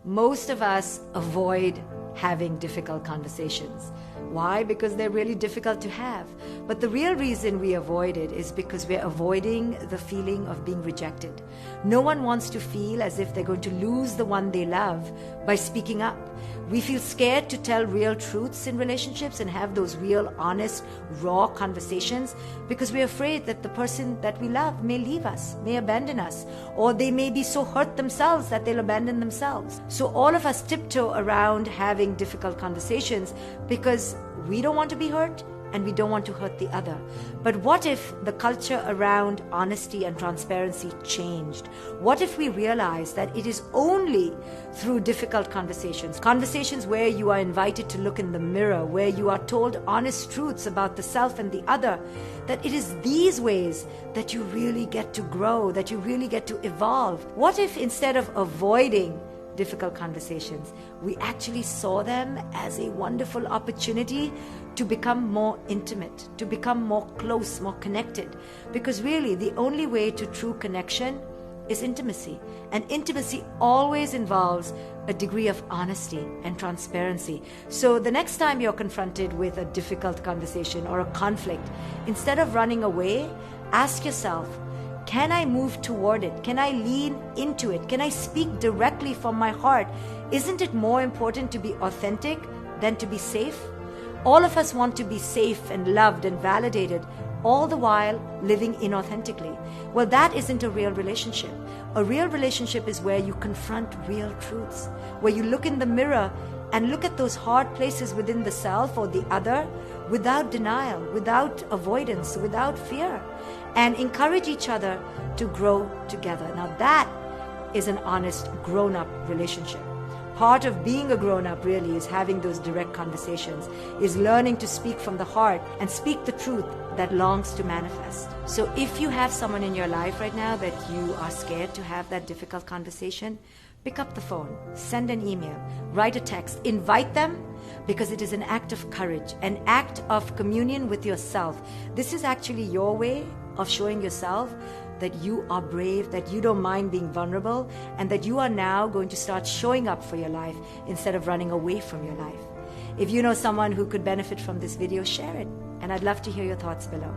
Most of us avoid having difficult conversations. Why? Because they're really difficult to have. But the real reason we avoid it is because we're avoiding the feeling of being rejected. No one wants to feel as if they're going to lose the one they love by speaking up. We feel scared to tell real truths in relationships and have those real, honest, raw conversations because we're afraid that the person that we love may leave us, may abandon us, or they may be so hurt themselves that they'll abandon themselves. So all of us tiptoe around having difficult conversations because we don't want to be hurt and we don't want to hurt the other. But what if the culture around honesty and transparency changed? What if we realized that it is only through difficult conversations where you are invited to look in the mirror, where you are told honest truths about the self and the other, that it is these ways that you really get to grow, that you really get to evolve? What if instead of avoiding difficult conversations, we actually saw them as a wonderful opportunity to become more intimate, to become more close, more connected? Because really, the only way to true connection is intimacy. And intimacy always involves a degree of honesty and transparency. So the next time you're confronted with a difficult conversation or a conflict, instead of running away, ask yourself, can I move toward it? Can I lean into it? Can I speak directly from my heart? Isn't it more important to be authentic than to be safe? All of us want to be safe and loved and validated, all the while living inauthentically. Well, that isn't a real relationship. A real relationship is where you confront real truths, where you look in the mirror and look at those hard places within the self or the other without denial, without avoidance, without fear, and encourage each other to grow together. Now that is an honest, grown-up relationship. Part of being a grown-up really is having those direct conversations, is learning to speak from the heart and speak the truth that longs to manifest. So if you have someone in your life right now that you are scared to have that difficult conversation, pick up the phone, send an email, write a text, invite them, because it is an act of courage, an act of communion with yourself. This is actually your way of showing yourself that you are brave, that you don't mind being vulnerable, and that you are now going to start showing up for your life instead of running away from your life. If you know someone who could benefit from this video, share it. And I'd love to hear your thoughts below.